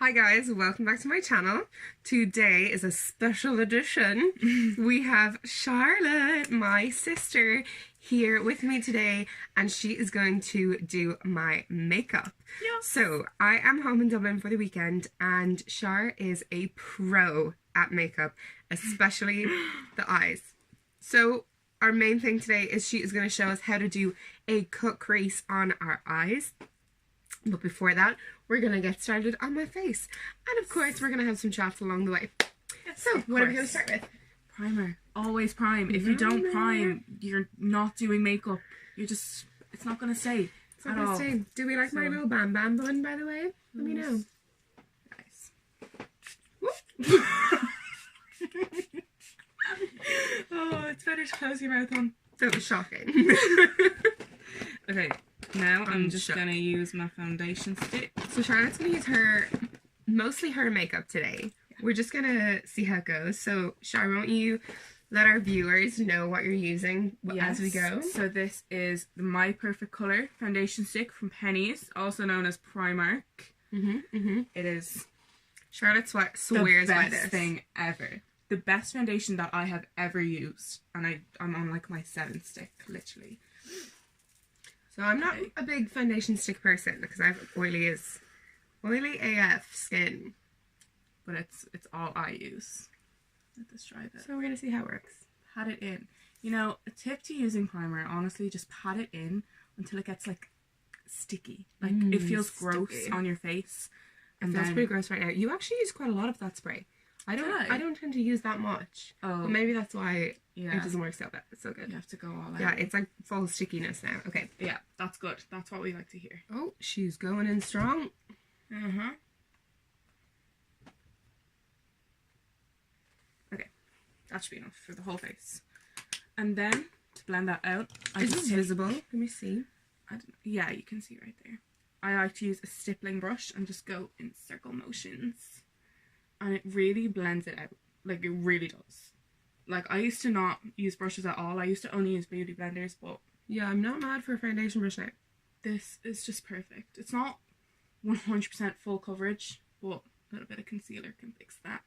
Hi guys, welcome back to my channel. Today is a special edition. We have Charlotte, my sister, here with me today, and she is going to do my makeup. Yes. So I am home in Dublin for the weekend, and Char is a pro at makeup, especially the eyes. So our main thing today is she is going to show us how to do a cut crease on our eyes. But before that, we're going to get started on my face. And of course, we're going to have some chats along the way. Yes, so, what are we going to start with? Primer. Always prime. If you don't prime, you're not doing makeup. You're just, it's not going to stay. It's not going to stay. Do we like my little Bam Bam bun, by the way? Let me know. Nice. Oh, it's better to close your mouth on. That was shocking. Okay. Now I'm just going to use my foundation stick. So Charlotte's going to use mostly her makeup today. Yeah. We're just going to see how it goes. So Char, won't you let our viewers know what you're using as we go? So this is the My Perfect Colour foundation stick from Penny's, also known as Primark. It is Charlotte swears by this. The best thing ever. The best foundation that I have ever used. And I'm on like my 7th stick, literally. So I'm not a big foundation stick person because I have oily AF skin. But it's all I use. Let's try this. So we're going to see how it works. Pat it in. You know, a tip to using primer, honestly, just pat it in until it gets like sticky. Like it feels gross on your face. And that's pretty gross right now. You actually use quite a lot of that spray. I don't tend to use that much. Oh. But maybe that's why it doesn't work so bad. It's so good. You have to go all out. Yeah, it's like full stickiness now. Okay. Yeah, that's good. That's what we like to hear. Oh, she's going in strong. Okay. That should be enough for the whole face. And then, to blend that out... Is this visible? Let me see. Yeah, you can see right there. I like to use a stippling brush and just go in circle motions. And it really blends it out. Like, it really does. Like, I used to not use brushes at all. I used to only use beauty blenders, but... Yeah, I'm not mad for a foundation brush now. This is just perfect. It's not 100% full coverage, but a little bit of concealer can fix that.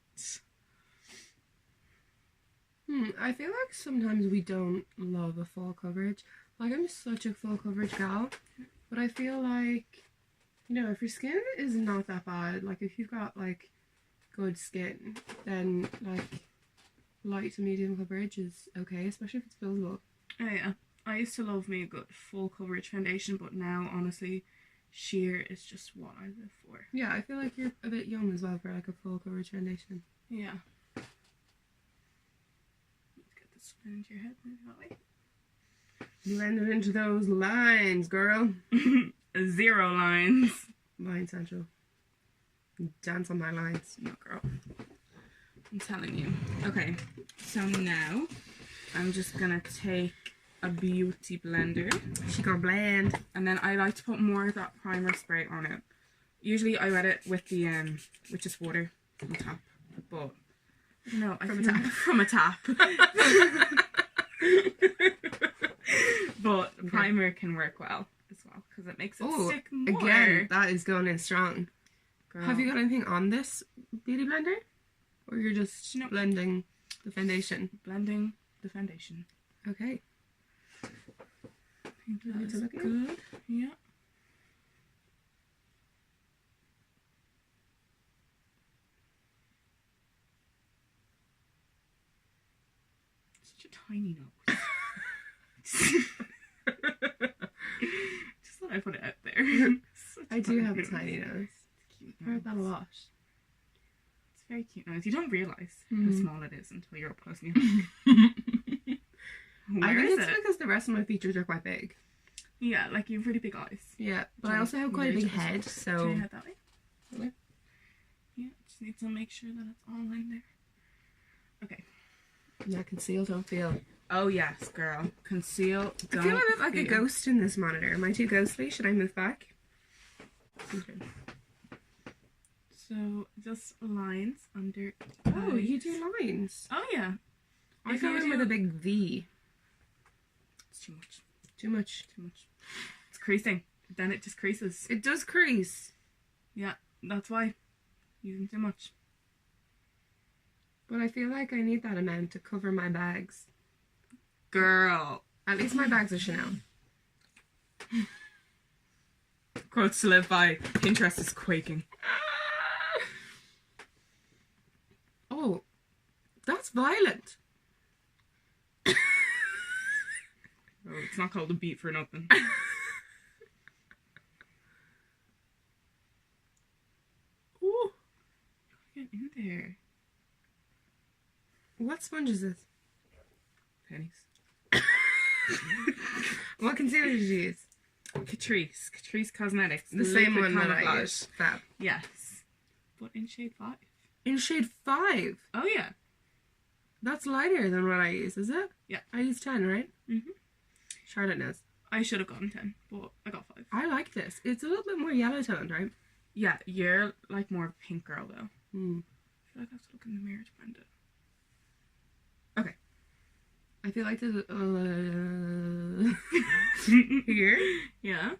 I feel like sometimes we don't love a full coverage. Like, I'm such a full coverage gal. But I feel like, you know, if your skin is not that bad, like, if you've got, like... good skin, then like light to medium coverage is okay, especially if it's buildable. Oh yeah, I used to love me a good full coverage foundation, but now honestly sheer is just what I live for. Yeah, I feel like you're a bit young as well for like a full coverage foundation. Yeah. Let's get this into your head maybe that way. Blend it into those lines, girl. 0 lines. Line central. Dance on my lines. No, girl. I'm telling you. Okay, so now I'm just gonna take a beauty blender. She gonna blend. And then I like to put more of that primer spray on it. Usually I wet it with the with just water from the tap. But no, from a tap. But primer can work well as well because it makes it stick more. Again, that is going in strong. Girl. Have you got anything on this beauty blender? Or you're just blending the foundation? Blending the foundation. Okay. I think that is good. Yeah. Such a tiny nose. Just thought I'd put it out there. I do have a tiny nose. I've heard that a lot. It's a very cute nose. You don't realise how small it is until you're up close and you're I think it's because the rest of my features are quite big. Yeah, like you have really big eyes. Yeah, but I also have quite a big head, so... Turn your head that way. Okay. Yeah, just need to make sure that it's all in there. Okay. Yeah, conceal, don't feel. Oh yes, girl. Conceal, don't I feel I look like a ghost in this monitor. Am I too ghostly? Should I move back? Okay. So, just lines under... Oh, you do lines. Oh, yeah. I go in with a big V. It's too much. Too much. Too much. It's creasing. Then it just creases. It does crease. Yeah, that's why. Using too much. But I feel like I need that amount to cover my bags. Girl. At least my bags are Chanel. Quotes to live by. Pinterest is quaking. Oh, that's violent. Oh, it's not called a beat for nothing. Ooh, Get in there. what sponge is this? Pennies. What concealer did you use? Catrice Cosmetics. The same Liquid one that I Camouflage. used. Fab. Yes. But in shade 5. In shade 5. Oh, yeah. That's lighter than what I use, is it? Yeah. I use 10, right? Mm-hmm. Charlotte knows. I should have gotten 10, but I got 5. I like this. It's a little bit more yellow toned, right? Yeah, you're like more of a pink girl, though. Hmm. I feel like I have to look in the mirror to blend it. I feel like there's here. Yeah?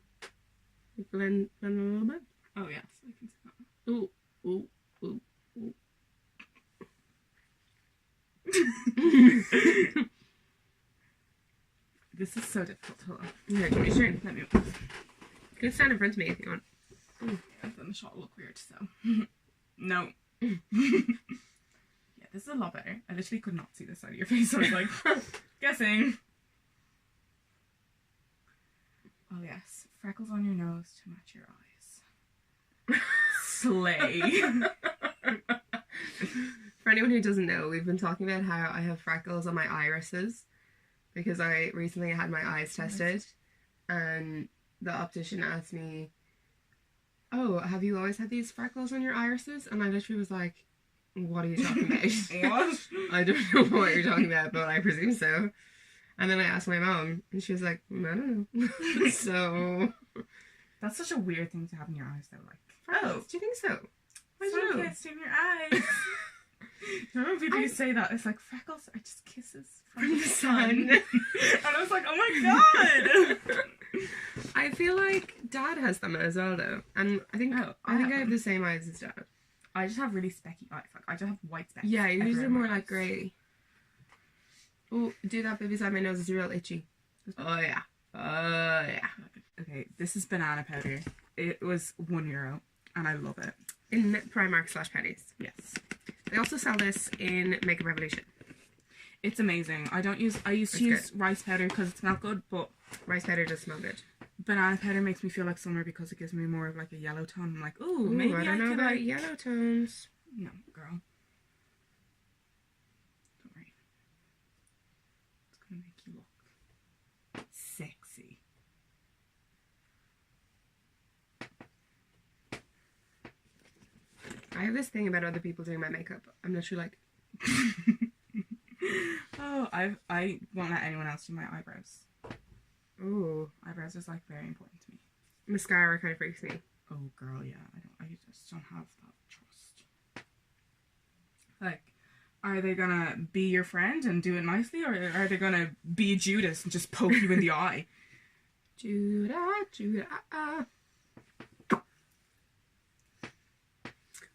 Blend a little bit. Oh, yes. I can see that. Ooh, ooh, ooh, ooh. This is so difficult to hold. Here, give me a shirt. Let me... You can stand in front of me if you want. Yeah, then the shot will look weird, so... No. Yeah, this is a lot better. I literally could not see this side of your face, so I was like, guessing. Oh, yes. Freckles on your nose to match your eyes. Slay. For anyone who doesn't know, we've been talking about how I have freckles on my irises because I recently had my eyes tested and the optician asked me, "Oh, have you always had these freckles on your irises?" And I literally was like, "What are you talking about?" What? I don't know what you're talking about, but I presume so. And then I asked my mom and she was like, "I don't know." So That's such a weird thing to have in your eyes, though. Like, freckles, do you think so? I don't know. Sun-kissed in your eyes. Remember when people used to say that? It's like, freckles are just kisses from the sun. And I was like, oh my god! I feel like Dad has them as well, though, and I think I have the same eyes as Dad. I just have really specky eyes. Like, I just have white specks. Yeah, yours everywhere are in my more eyes. like grey. Oh, do that bit beside my nose. It's real itchy. Oh yeah. Oh yeah. Okay, this is banana powder. It was €1 and I love it. In Primark/Pennies. Yes. They also sell this in Makeup Revolution. It's amazing. I used to use rice powder because it smelled good, but Rice powder does smell good. banana powder makes me feel like summer because it gives me more of like a yellow tone. I'm like, ooh, Ooh, maybe I don't know could about like... yellow tones. No, girl. Don't worry. It's gonna make you look sexy. I have this thing about other people doing my makeup. I'm literally like, Oh, I won't let anyone else do my eyebrows. ooh, Eyebrows is like very important to me. mascara kind of freaks me. Oh, girl, yeah. I just don't have that trust. Like, are they gonna be your friend and do it nicely, or are they gonna be Judas and just poke you in the eye? Judah.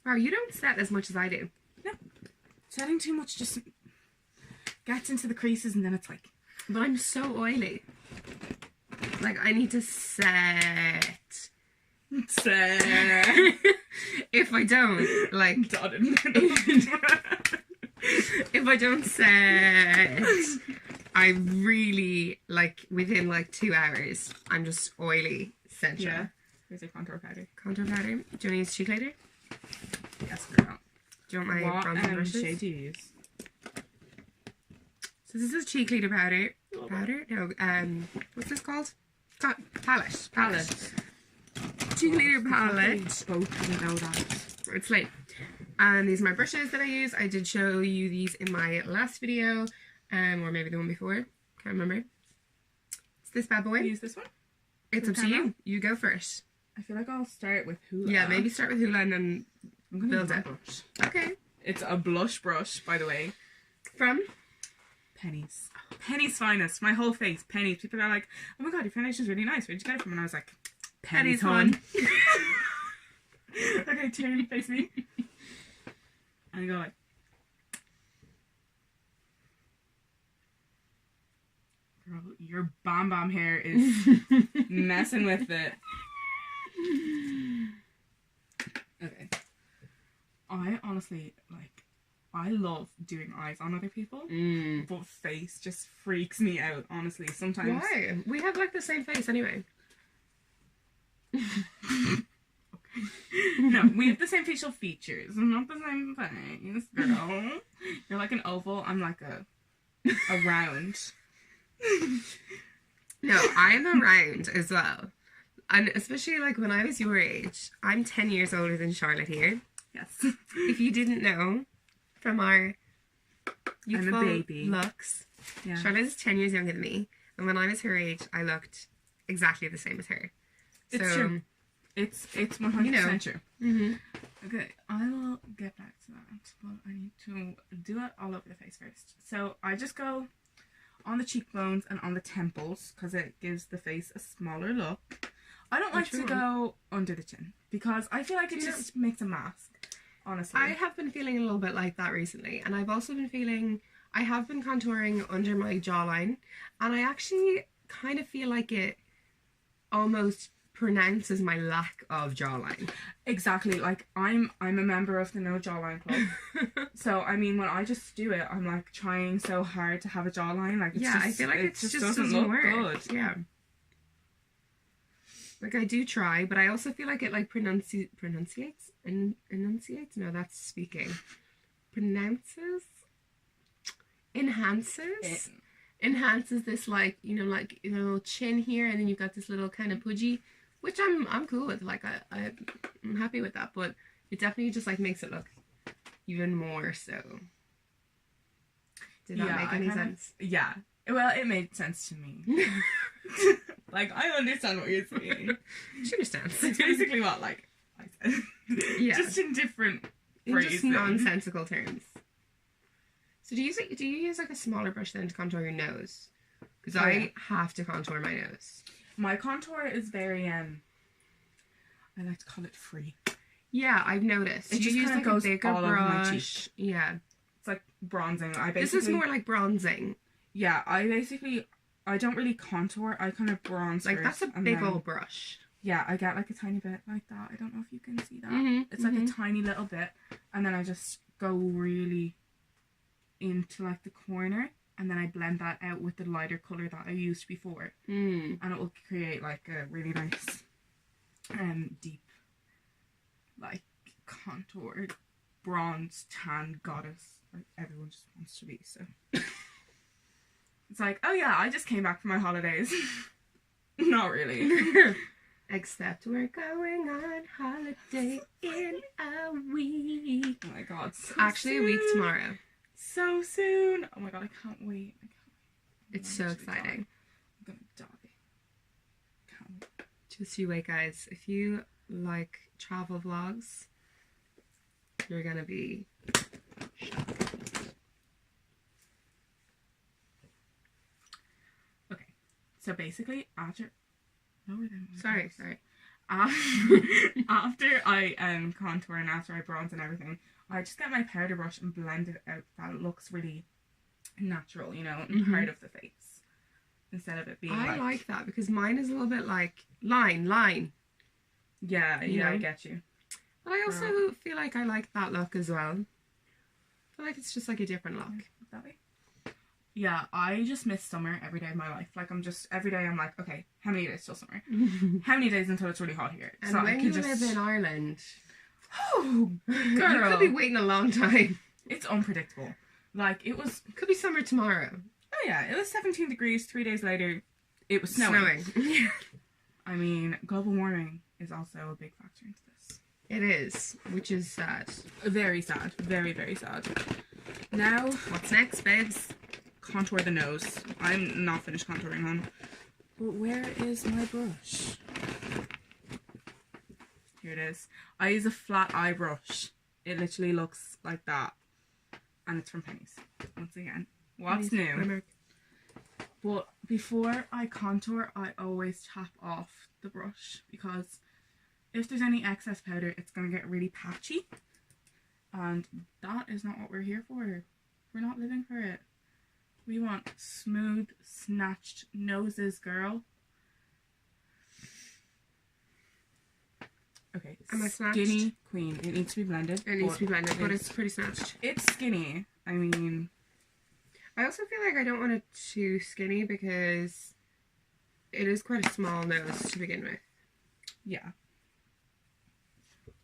Wow, you don't set as much as I do. No. Setting too much just gets into the creases and then it's like... But I'm so oily. Like, I need to set. If I don't, like... if I don't set, I really, like, within, like, 2 hours, I'm just oily central. Yeah. Here's a contour powder. Contour powder. Do you want to use cheek later? Yes, girl. Do you want my bronzing brushes? shade do you use? So this is cheek leader powder. Powder? No, what's this called? Palette. Cheek leader palette. Both didn't know that. It's late. And these are my brushes that I use. I did show you these in my last video, or maybe the one before. Can't remember. It's this bad boy. Use this one? It's up to you. You go first. I feel like I'll start with Hula. Yeah, maybe start with Hula and then I'm gonna build use my it. brush. Okay. It's a blush brush, by the way. From? Pennies. Pennies finest. My whole face. Pennies. People are like, oh my god, your foundation's really nice. Where'd you get it from? And I was like, Pennies, hon. Okay, turn, face me. And you go like, girl, your Bam Bam hair is messing with it. Okay. I honestly, like, I love doing eyes on other people, but face just freaks me out, honestly, sometimes. Why? We have, like, the same face anyway. Okay. No, we have the same facial features. I'm not the same face, girl. You're like an oval, I'm like a round. No, I'm a round as well. And especially, like, when I was your age, I'm 10 years older than Charlotte here. Yes. If you didn't know, from our youthful I'm a baby. looks, Yeah. Charlotte is 10 years younger than me. And when I was her age, I looked exactly the same as her. It's true. It's 100% true. Mm-hmm. Okay, I will get back to that, but I need to do it all over the face first. So I just go on the cheekbones and on the temples because it gives the face a smaller look. I don't like to go under the chin because I feel like it just makes a mask, honestly. I have been feeling a little bit like that recently, and I've also been feeling, I have been contouring under my jawline, and I actually kind of feel like it almost pronounces my lack of jawline. Exactly, like I'm a member of the No Jawline Club. So I mean, when I just do it, I'm like trying so hard to have a jawline. Like, it's just, I feel like it just doesn't look work. good. Yeah. Like, I do try, but I also feel like it, like, enunciates? No, that's speaking. Enhances this, like, like, chin here, and then you've got this little kind of pudgy, which I'm cool with. Like, I'm happy with that, but it definitely just, like, makes it look even more so. Did that make any sense? Yeah. Well, it made sense to me. Like, I understand what you're saying. She understands. It's basically what, like, I said. Yeah. Just in different phrases. Just nonsensical terms. So do you use like a smaller brush then to contour your nose? Because I have to contour my nose. My contour is very, I like to call it free. Yeah, I've noticed. It just use kind of like goes a bigger all brush. over my cheek. Yeah. It's like bronzing. This is more like bronzing. Yeah, I don't really contour. I kind of bronze like first. That's a big old brush. Yeah, I get like a tiny bit like that. I don't know if you can see that. Mm-hmm, it's like a tiny little bit. And then I just go really into like the corner. And then I blend that out with the lighter colour that I used before. And it will create like a really nice deep like contoured bronze tan goddess. Like everyone just wants to be, so. It's like, oh yeah, I just came back from my holidays. Not really. Except we're going on holiday in a week. Oh my god. So actually soon. A week tomorrow. So soon. Oh my god, I can't wait. It's so exciting. I'm gonna die. Can't wait. Just you wait, guys. If you like travel vlogs, you're gonna be shocked. So basically, after Sorry. After I contour and after I bronze and everything, I just get my powder brush and blend it out. That looks really natural, and part of the face, instead of it being. I like that because mine is a little bit like line. Yeah, I get you. But I also feel like I like that look as well. I feel like it's just like a different look. That way. Yeah, I just miss summer every day of my life. Like, every day I'm like, okay, how many days till summer? How many days until it's really hot here? And so when I you can live in Ireland, oh, girl. You could be waiting a long time. It's unpredictable. Like, it could be summer tomorrow. Oh yeah, it was 17 degrees, 3 days later, it was snowing. I mean, global warming is also a big factor into this. It is, which is sad. Very sad. Very, very sad. Now, what's next, babes? Contour the nose. I'm not finished contouring, hon. But where is my brush? Here it is. I use a flat eye brush. It literally looks like that. And it's from Penny's. Once again. What's new? But before I contour, I always tap off the brush. Because if there's any excess powder, it's going to get really patchy. And that is not what we're here for. We're not living for it. We want smooth, snatched noses, girl. Okay, Am I snatched? Skinny queen. It needs to be blended. It needs to be blended, but it's pretty snatched. It's skinny. I mean, I also feel like I don't want it too skinny because it is quite a small nose to begin with. yeah.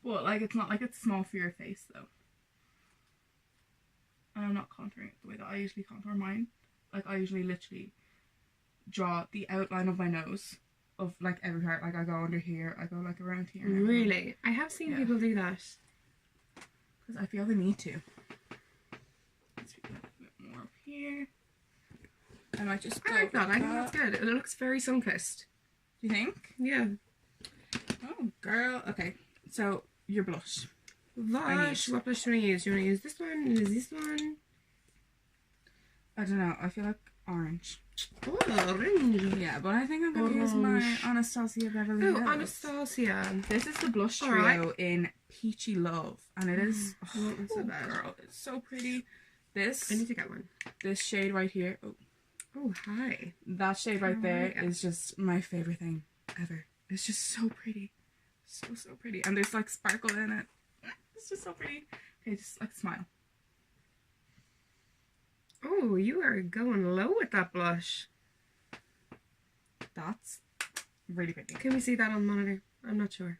Well, like, it's not like it's small for your face, though. And I'm not contouring it the way that I usually contour mine. Like, I usually literally draw the outline of my nose of, like, every part. Like, I go under here, I go, like, around here. Really? I have seen people do that. Because I feel the need to. Let's do a little bit more up here. I might just go I like that. I think that. that's good. It looks very sun-kissed. Do you think? Yeah. Oh, girl. Okay, so your blush. Blush. What blush do you want to use? Do you want to use this one? Use this one? I don't know. I feel like orange. Oh, orange. Yeah, but I think I'm going to use my Anastasia Beverly Hills. Oh, Anastasia. This is the blush trio Alright. in Peachy Love. And it is... Oh, it's so bad. Girl, it's so pretty. This... I need to get one. This shade right here. Oh, Oh, hi. that shade right there Alright. is just my favorite thing ever. It's just so pretty. So pretty. And there's like sparkle in it. It's just so pretty. Okay, just like smile. Oh, you are going low with that blush. That's really pretty. Can we see that on the monitor? I'm not sure.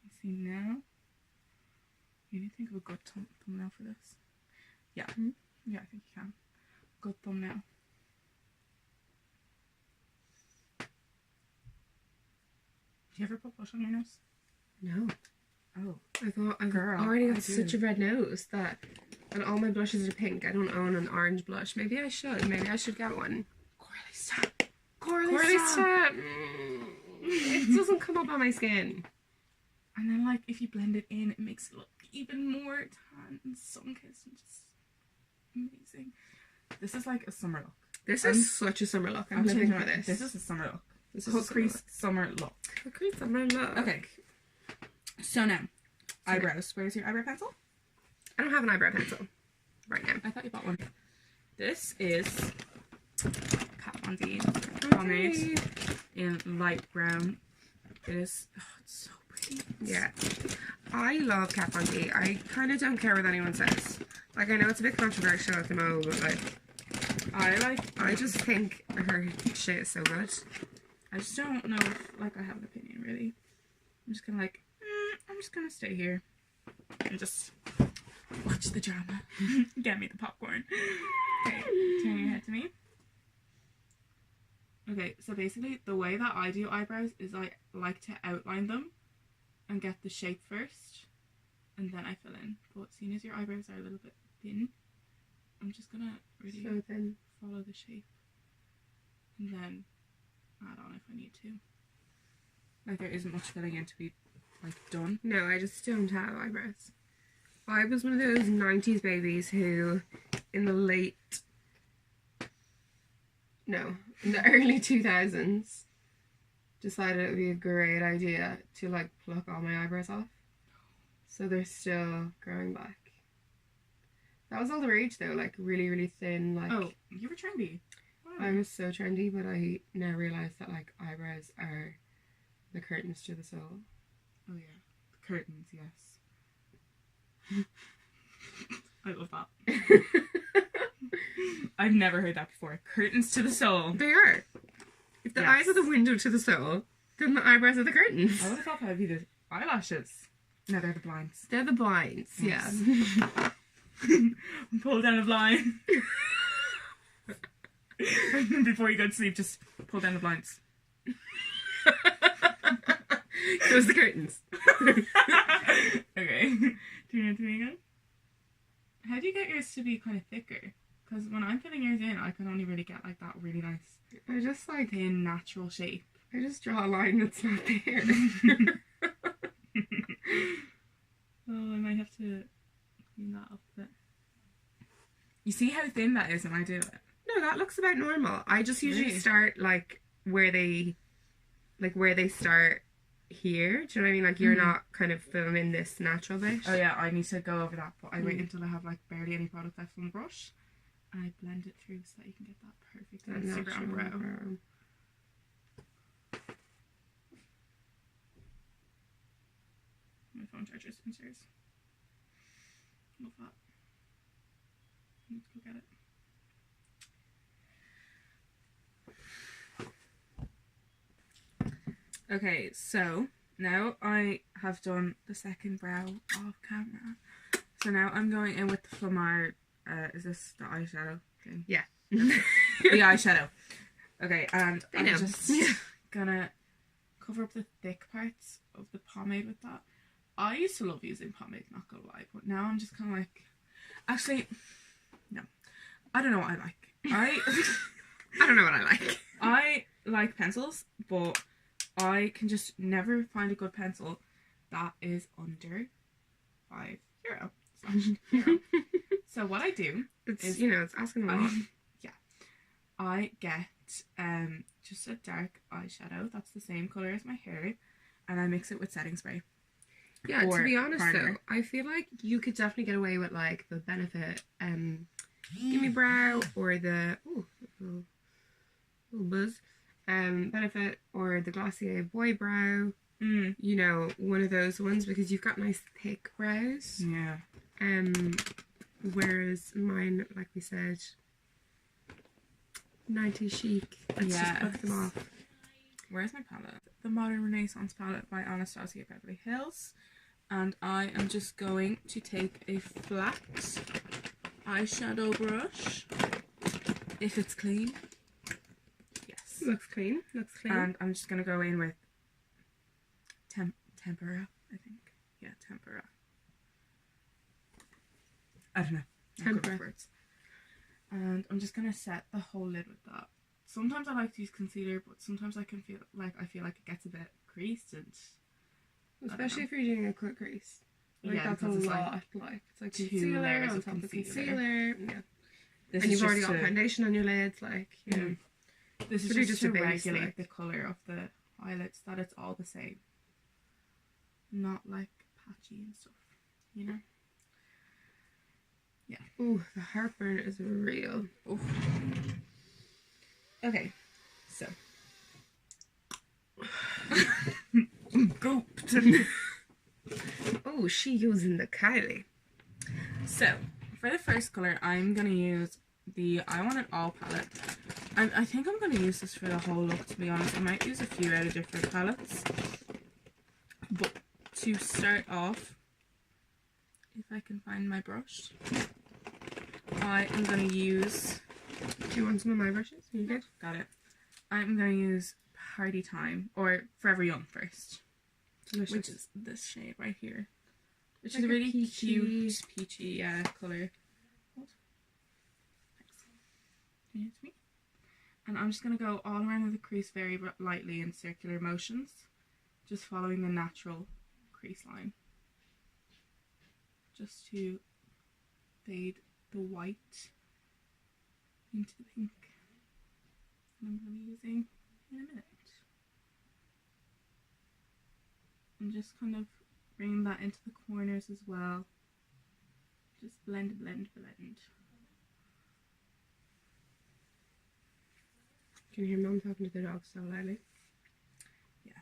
You see now? You need to think of a good thumbnail for this. Yeah. Hmm? Yeah, I think you can. Good thumbnail. Do you ever put blush on your nose? No. Oh. I thought I've Girl, already I got such a do. red nose that, and all my blushes are pink. I don't own an orange blush. Maybe I should. Maybe I should get one. Corley, stop. Corley, stop. It doesn't come up on my skin. And then, like, if you blend it in, it makes it look even more tan and sun-kissed and just amazing. This is like a summer look. This is such a summer look. I'm living for this. This is a summer look. This is Hook crease summer look. Hook crease summer look. Okay. So now, eyebrows. Where's your eyebrow pencil? I don't have an eyebrow pencil right now. I thought you bought one. This is Kat Von D pomade in light brown. It is, oh, it's so pretty. Yeah. I love Kat Von D. I kind of don't care what anyone says. Like, I know it's a bit controversial at the moment, but like, I just think her shit is so good. I just don't know if, like, I have an opinion, really. I'm just gonna, like, I'm just gonna stay here and just watch the drama. Get me the popcorn. Okay, turn your head to me. Okay, so basically, the way that I do eyebrows is I like to outline them and get the shape first, and then I fill in. But seeing as your eyebrows are a little bit thin, I'm just gonna really So thin. follow the shape and then add on if I need to. Like, there isn't much filling in to be, like, done. No, I just don't have eyebrows. I was one of those 90s babies who, in the early 2000s, decided it would be a great idea to, like, pluck all my eyebrows off. So they're still growing back. That was all the rage, though, like, really, really thin, like... Oh, you were trendy. Wow. I was so trendy, but I now realise that, like, eyebrows are the curtains to the soul. Oh, yeah. The curtains, yes. I love that. I've never heard that before. Curtains to the soul. They are. If the eyes are the window to the soul, then the eyebrows are the curtains. I would have thought that would be the eyelashes. No, they're the blinds. They're the blinds, Yes. yeah. Pull down a blind. Before you go to sleep, just pull down the blinds. Those are the curtains. Okay. Turn it to me again. How do you get yours to be kind of thicker? Because when I'm filling yours in, I can only really get like that really nice, I just like thin, natural shape. I just draw a line that's not there. Oh, I might have to clean that up a bit. You see how thin that is when I do it? No, that looks about normal. I just usually Really? start like where they start here. Do you know what I mean? Like, you're not kind of filming this natural bit. Oh yeah, I need to go over that, but I wait until I have like barely any product left on the brush, and I blend it through so that you can get that perfect That Instagram brow. My phone charger is downstairs. Love that. Let's go get it. Okay, so now I have done the second brow off camera. So now I'm going in with the Flamar. Is this the eyeshadow thing? Yeah. The eyeshadow. Okay, and I'm just gonna cover up the thick parts of the pomade with that. I used to love using pomade, not gonna lie, but now I'm just kind of like, actually, no, I don't know what I like. I don't know what I like. I like pencils, but I can just never find a good pencil that is under €5. So what I do is, it's asking a lot. Yeah, I get just a dark eyeshadow that's the same color as my hair, and I mix it with setting spray. Yeah, to be honest though, I feel like you could definitely get away with like the Benefit Gimme Brow or the little buzz Benefit or the Glossier Boy Brow. You know, one of those ones, because you've got nice thick brows. Yeah. Whereas mine, like we said, 90s chic. Let's just pluck them off. Where's my palette? The Modern Renaissance palette by Anastasia Beverly Hills. And I am just going to take a flat eyeshadow brush. If it's clean. Yes. Looks clean. Looks clean. And I'm just going to go in with Tempera, I think. Yeah, Tempera. I don't know. Tempera. And I'm just going to set the whole lid with that. Sometimes I like to use concealer, but sometimes I feel like it gets a bit creased, and especially if you're doing a quick crease. Like, that's a lot. Like it's like concealer on top of concealer. Yeah. This and you've already got foundation on your lids, like, you know. This is just to regulate the colour of the eyelids, that it's all the same. Not like patchy and stuff, you know? Yeah. Ooh, the heartburn is real. Ooh. Okay, so. Gooped. Oh, she using the Kylie. So, for the first colour, I'm going to use the I Want It All palette. I think I'm going to use this for the whole look, to be honest. I might use a few out of different palettes. But to start off, if I can find my brush, I am going to use... Do you want some of my brushes? Are you good? Got it. I'm going to use Party Time, or Forever Young first. Delicious. Which is this shade right here. Which is a really cute, peachy colour. Thanks. Can you hear me? And I'm just going to go all around the crease very lightly in circular motions. Just following the natural crease line. Just to fade the white into the pink. And I'm going to be using in a minute. And just kind of bring that into the corners as well. Just blend, blend, blend. Can you hear Mum talking to the dog so loudly? Yeah.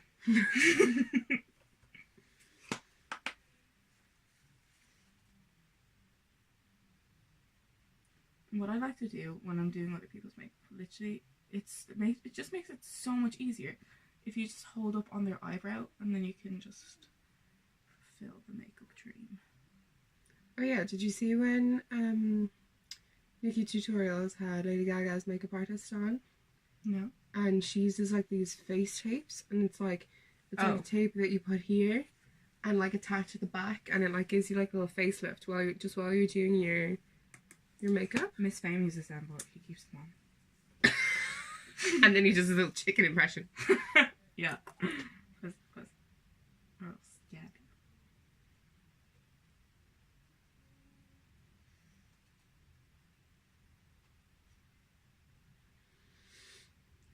What I like to do when I'm doing other people's makeup, literally, it just makes it so much easier if you just hold up on their eyebrow, and then you can just fulfill the makeup dream. Oh yeah, did you see when Nikki Tutorials had Lady Gaga's makeup artist on? No. And she uses like these face tapes, and it's like a tape that you put here and like attach to the back, and it like gives you like a little facelift while you're doing your makeup. Miss Fame uses them, but he keeps them on. And then he does a little chicken impression. Yeah. Cause, or else, yeah.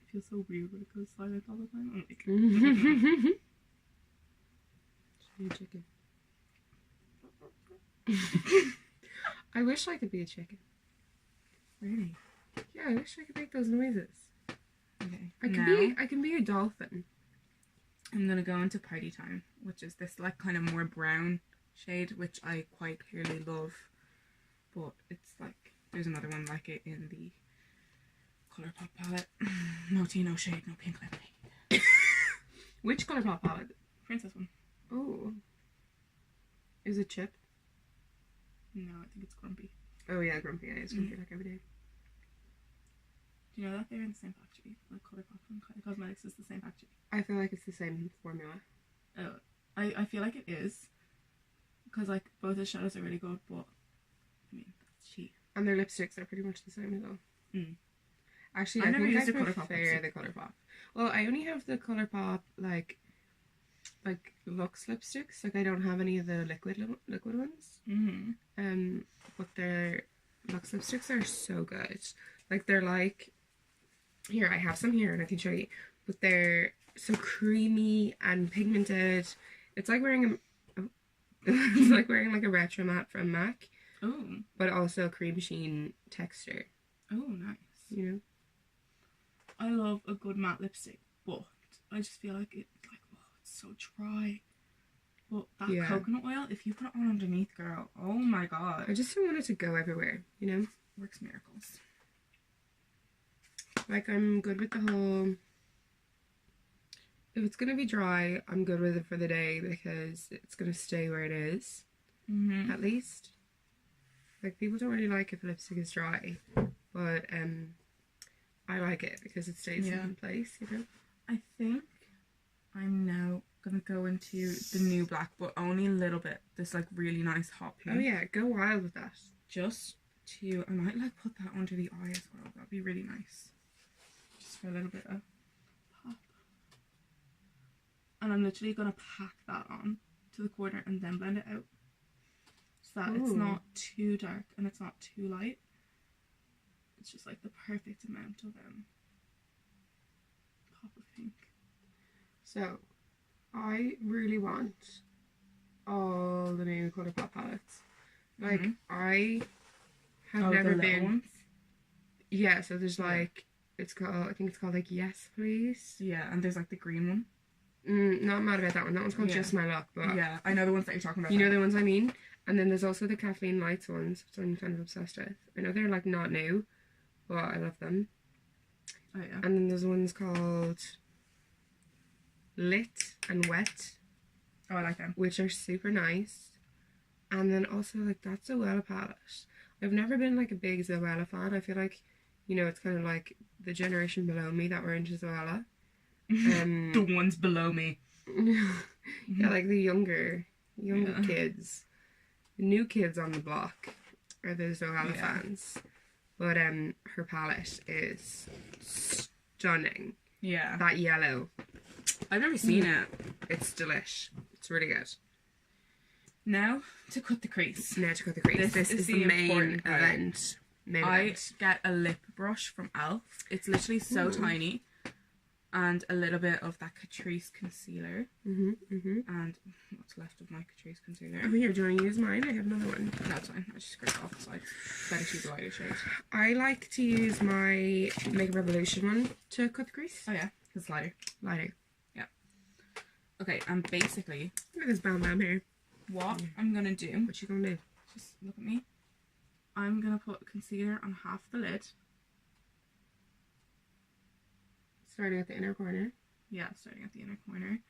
I feel so weird when it goes silent all the time. I'm like, Be a chicken. I wish I could be a chicken. Really? Yeah, I wish I could make those noises. Okay. I can be a dolphin. I'm gonna go into Party Time, which is this like kind of more brown shade, which I quite clearly love. But it's like there's another one like it in the Colourpop palette. No tea, no shade, no pink lemonade. Which Colourpop palette? Princess one. Oh. Is it Chip? No, I think it's Grumpy. Oh yeah, Grumpy. Yeah, it's Grumpy like every day. Do you know that they're in the same factory? Like Colourpop and Kylie Cosmetics is the same factory. I feel like it's the same formula. Oh, I feel like it is. Because like both the shadows are really good, but I mean that's cheap. And their lipsticks are pretty much the same as well. Mm. Actually, I never think used I the Colourpop prefer the Colourpop. Well, I only have the Colourpop like Luxe lipsticks. Like I don't have any of the liquid ones. Mm-hmm. But their Luxe lipsticks are so good. Like they're like, here I have some here and I can show you. But they're so creamy and pigmented. It's like wearing it's like wearing like a retro matte from MAC. Oh. But also cream sheen texture. Oh, nice. You know. I love a good matte lipstick, but I just feel like it's so dry. But that coconut oil, if you put it on underneath, girl, oh my god. I just don't want it to go everywhere, you know? Works miracles. Like, I'm good with the whole... If it's going to be dry, I'm good with it for the day because it's going to stay where it is. Mm-hmm. At least. Like, people don't really like if lipstick is dry. But, I like it because it stays in place, you know? I think I'm now gonna go into the new black, but only a little bit. This like really nice hot pink. Oh yeah, go wild with that. Just to, I might like put that under the eye as well. That'd be really nice. Just for a little bit of pop. And I'm literally gonna pack that on to the corner and then blend it out. So that it's not too dark and it's not too light. It's just like the perfect amount of pop of pink. So, I really want all the new Colourpop palettes. Like, I have never been... Ones? Yeah, so there's like, it's called, I think it's called like Yes Please. Yeah, and there's like the green one. Not mad about that one. That one's called Just My Luck. But yeah, I know the ones that you're talking about. You know the ones I mean? And then there's also the Kathleen Lights ones, which I'm kind of obsessed with. I know they're like not new, but I love them. Oh yeah. And then there's ones called Lit and Wet. Oh, I like them. Which are super nice. And then also like that Zoella palette. I've never been like a big Zoella fan. I feel like, you know, it's kind of like the generation below me that were into Zoella. The ones below me. Yeah, like the younger kids. The new kids on the block are the Zoella fans. But her palette is stunning. Yeah. That yellow. I've never seen it. It's delish. It's really good. Now to cut the crease. This is the main event. I get a lip brush from e.l.f. It's literally so tiny. And a little bit of that Catrice concealer. And what's left of my Catrice concealer. Oh, here, do you want to use mine? I have another one. That's fine. I just scraped off the sides. Better choose a lighter shade. I like to use my Makeup Revolution one to cut the crease. Oh yeah, it's lighter. Lighter. Yeah. Okay, and basically... Look at this bam bam here. What I'm going to do... What you going to do? Just look at me. I'm going to put concealer on half the lid. Starting at the inner corner. Yeah, starting at the inner corner.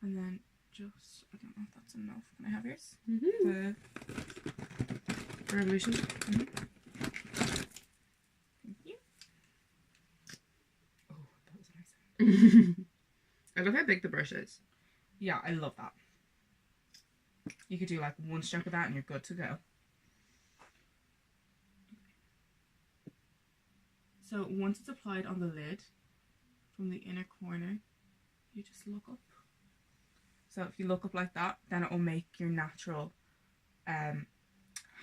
And then just, I don't know if that's enough. Can I have yours? The Revolution. Thank you. Oh, that was a nice sound. I love how big the brush is. Yeah, I love that. You could do like one stroke of that and you're good to go. So once it's applied on the lid, from the inner corner, you just look up. So if you look up like that, then it will make your natural half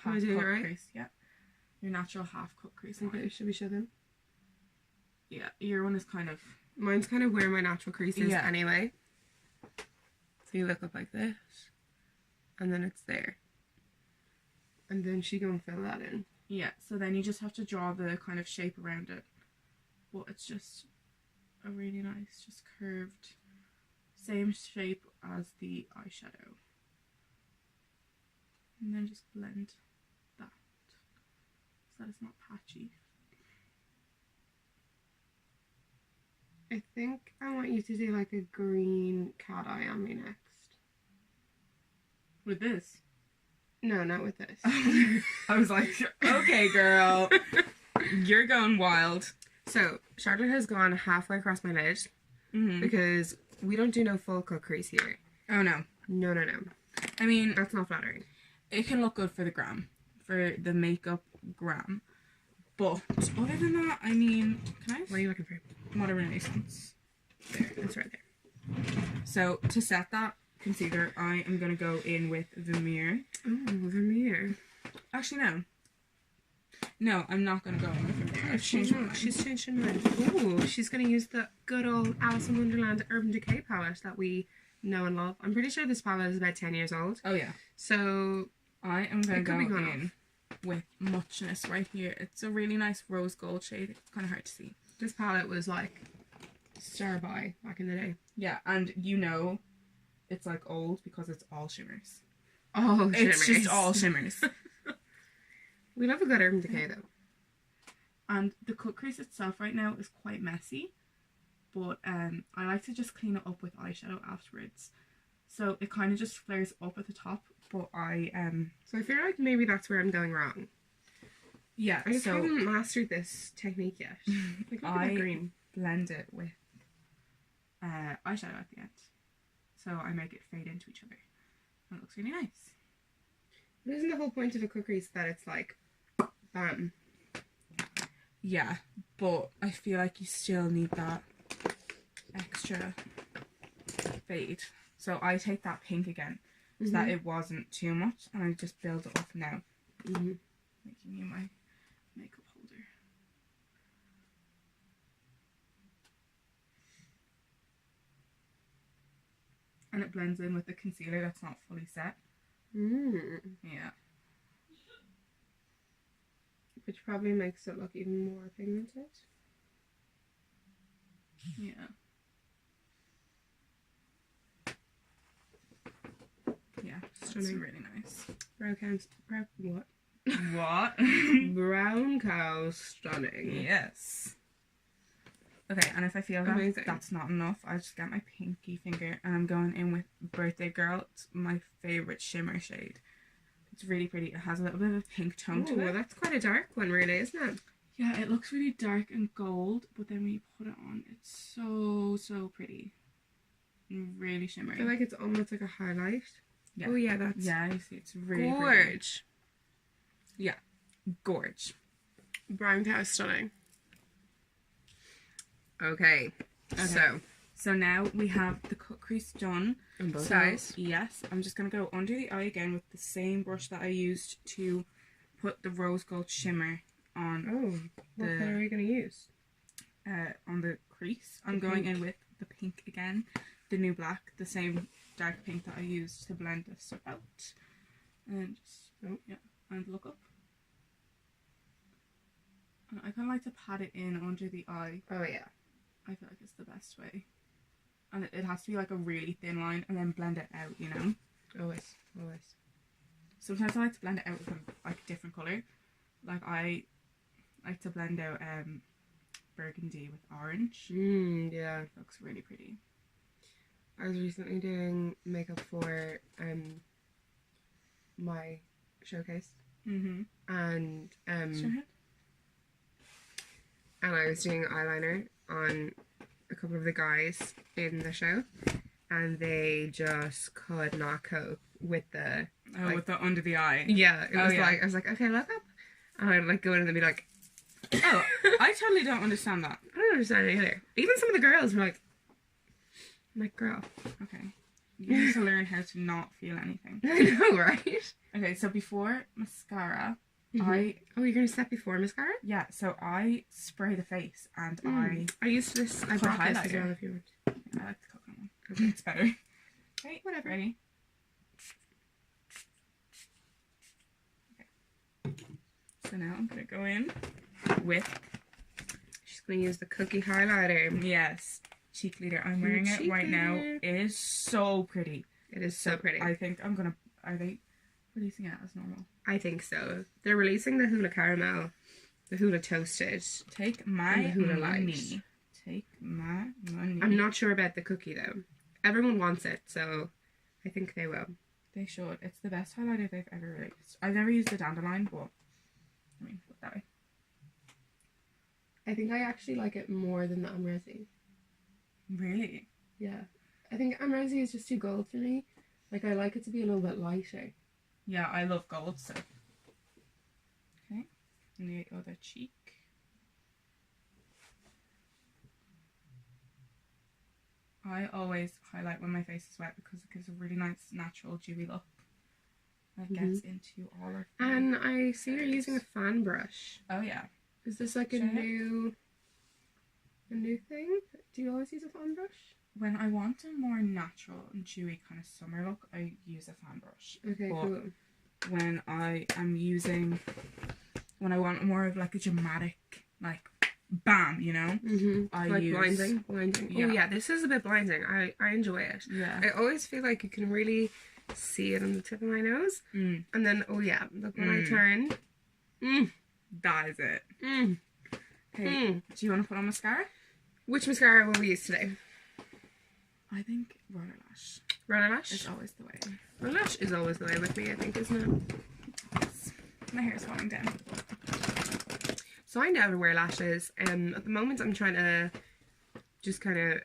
cut crease. Yeah, your natural half cut crease. Okay, should we show them? Yeah, your one is kind of... Mine's kind of where my natural crease is anyway. So you look up like this, and then it's there. And then she gonna fill that in. Yeah, so then you just have to draw the kind of shape around it. But it's just a really nice, just curved, same shape as the eyeshadow. And then just blend that so that it's not patchy. I think I want you to do like a green cat eye on me next. With this? No, not with this. I was like, okay, girl, you're going wild. So, Charlotte has gone halfway across my lid because we don't do no full cut crease here. Oh, no. No. I mean, That's not flattering. it can look good for the gram, for the makeup gram. But other than that, I mean, can I? What are you looking for? Modern Renaissance. There, it's right there. So to set that concealer, I am going to go in with Vermeer. Oh, Vermeer. Actually, no. No, I'm not going to go in with Vermeer. I've changed my mind. She's changed her mind. Oh, she's going to use the good old Alice in Wonderland Urban Decay palette that we know and love. I'm pretty sure this palette is about 10 years old. Oh, yeah. So I am going to go be gone in with Muchness right here. It's a really nice rose gold shade. It's kind of hard to see. this palette was like star buy back in the day. Yeah, and you know it's like old because it's all shimmers. Oh, It's shimmers. just all shimmers. We love a good Urban Decay though. And the cut crease itself right now is quite messy, but I like to just clean it up with eyeshadow afterwards. So it kind of just flares up at the top, but So I feel like maybe that's where I'm going wrong. yeah, I just so haven't mastered this technique yet. Like, look at that green. blend it with eyeshadow at the end. So I make it fade into each other. And it looks really nice. But isn't the whole point of a cut crease that it's like, bam? Yeah, but I feel like you still need that extra fade. So I take that pink again, so that it wasn't too much, and I just build it up now. Making you my makeup holder. And it blends in with the concealer that's not fully set. Yeah. Which probably makes it look even more pigmented. Yeah. Yeah, that's Stunning. really nice. What? What? Brown cow stunning. Yes. Okay, and if I feel that Amazing. that's not enough, I just get my pinky finger and I'm going in with Birthday Girl. It's my favourite shimmer shade. It's really pretty. It has a little bit of a pink tone to Oh, it. that's quite a dark one really, isn't it? Yeah, it looks really dark and gold, but then when you put it on, it's so pretty. And really shimmery. I feel like it's almost like a highlight. Yeah. Oh yeah, that's Yeah, you see, it's really pretty. gorge. Yeah, gorge. Brown cow stunning. Okay. So now we have the cut crease done. On both So, eyes. yes, I'm just going to go under the eye again with the same brush that I used to put the rose gold shimmer on Oh, what colour are you going to use? on the crease. I'm going in with the pink again, the new black, the same dark pink that I used to blend this stuff out. And just, and look up. And I kind of like to pat it in under the eye. Oh yeah. I feel like it's the best way. And it has to be like a really thin line and then blend it out, you know? Always. Sometimes I like to blend it out with a different colour. Like I like to blend out burgundy with orange. Yeah. It looks really pretty. I was recently doing makeup for my showcase. Mm-hmm. And Sure. and I was doing eyeliner on a couple of the guys in the show, and they just could not cope with the With the under the eye. yeah. It was yeah. like I was like, okay, look up, and I'd like go in and they'd be like, Oh, I totally don't understand that. I don't understand it either. Even some of the girls were like, I'm like, girl, Okay. You need to learn how to not feel anything. I know, right? Okay, so before mascara, Oh, you're gonna set before mascara? so I spray the face and I used this. I For brought this as highlighter. well if you want. I like the coconut one. It's better. Okay, Whatever. ready? Okay. So now I'm gonna go in with, She's gonna use the cookie highlighter. yes, cheek leader. I'm wearing it Cheek right now. leader. It is so pretty. It is so pretty. I think I'm gonna, are they releasing it as normal? I think so. They're releasing the Hula Caramel, the Hula Toasted. Take my And the Hula money. Light. Take my money. I'm not sure about the cookie though. Everyone wants it, so I think they will. They should. It's the best highlighter they've ever released. I've never used the dandelion, but I mean, put that way. I think I actually like it more than the Amrezi. Really? Yeah. I think Amrezi is just too gold for me. Like, I like it to be a little bit lighter. Yeah, I love gold, so. Okay. And the other cheek. I always highlight when my face is wet because it gives a really nice, natural, dewy look. That gets into all of the... And I see you're using a fan brush. Oh, yeah. Is this like a new thing? Do you always use a fan brush? When I want a more natural and dewy kind of summer look, I use a fan brush. Okay, But cool. when I am using, when I want more of like a dramatic, like, bam, you know? I like use... blinding. Yeah. Oh yeah, this is a bit blinding. I enjoy it. Yeah. I always feel like you can really see it on the tip of my nose. And then, oh yeah, look when I turn. That is it. Okay, do you want to put on mascara? Which mascara will we use today? I think Roller Lash Roller Lash? is always the way. Roller Lash is always the way with me, I think, isn't it? Yes. My hair is falling down. So I know to wear lashes. At the moment I'm trying to just kind of,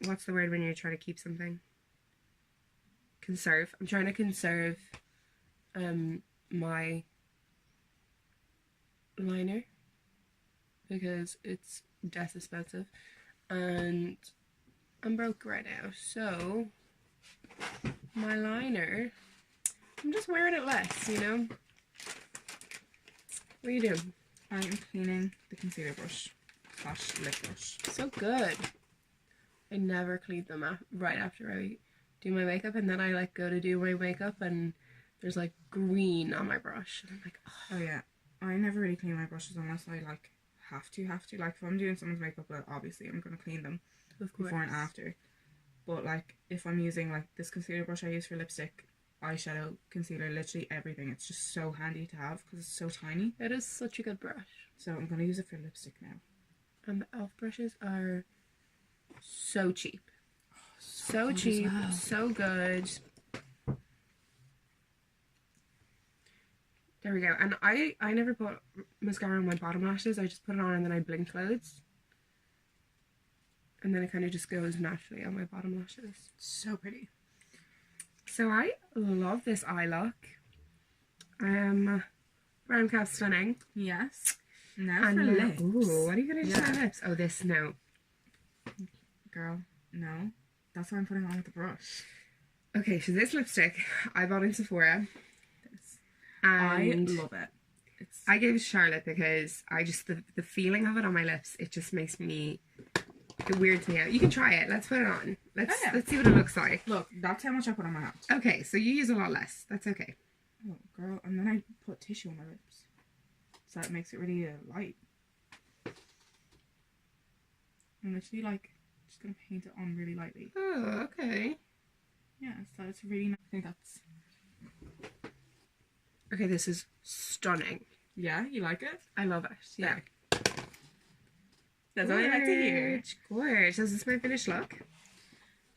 what's the word when you're trying to keep something? Conserve. I'm trying to conserve my liner because it's death expensive and I'm broke right now, so my liner, I'm just wearing it less, you know? What are you doing? I am cleaning the concealer brush / lip brush. So good. I never clean them right after I do my makeup, and then I like go to do my makeup and there's like green on my brush and I'm like, oh yeah, I never really clean my brushes unless I like have to. Like if I'm doing someone's makeup, well, obviously I'm gonna clean them before and after. But like if I'm using like this concealer brush I use for lipstick, eyeshadow, concealer, literally everything, it's just so handy to have because it's so tiny. It is such a good brush. So I'm gonna use it for lipstick now. And the e.l.f. brushes are so cheap. So good as cheap, well. so good. There we go. And I never put mascara on my bottom lashes. I just put it on and then I blink loads. And then it kind of just goes naturally on my bottom lashes. So pretty. So I love this eye look. Brown cap stunning. Yes. Now And for lips. Ooh, what are you going to do to Yeah. my lips? Oh, this, no. Girl, no. That's what I'm putting on with the brush. Okay, so this lipstick I bought in Sephora. This. And I love it. It's I gave it to Charlotte because I just, the feeling of it on my lips, it just makes me, it weirds me out. You can try it. Let's put it on. Let's see what it looks like. look, that's how much I put on my hand. Okay, so you use a lot less. That's okay. Oh, girl, and then I put tissue on my lips. So that makes it really light. I'm literally like, just gonna paint it on really lightly. Oh, okay. Yeah, so it's really nice. I think that's... Okay, this is stunning. Yeah, you like it? I love it. Yeah. That's all I like to hear. Gorge. Is this my finished look?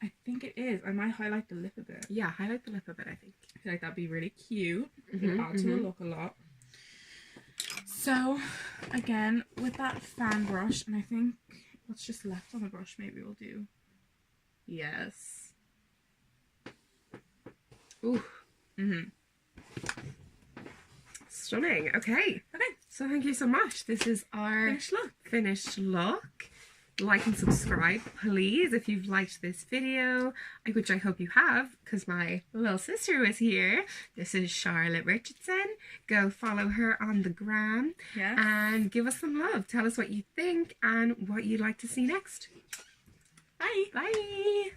I think it is. I might highlight the lip a bit. Yeah, highlight the lip a bit, I think. I feel like that'd be really cute. It'd add to the look a lot. So, again, with that fan brush, and I think what's just left on the brush maybe we'll do. Yes. Ooh. Stunning. Okay. Okay. So thank you so much. This is our finished look. Like and subscribe, please, if you've liked this video, which I hope you have, because my little sister was here. This is Charlotte Richardson. Go follow her on the gram. Yes. And give us some love. Tell us what you think and what you'd like to see next. Bye. Bye.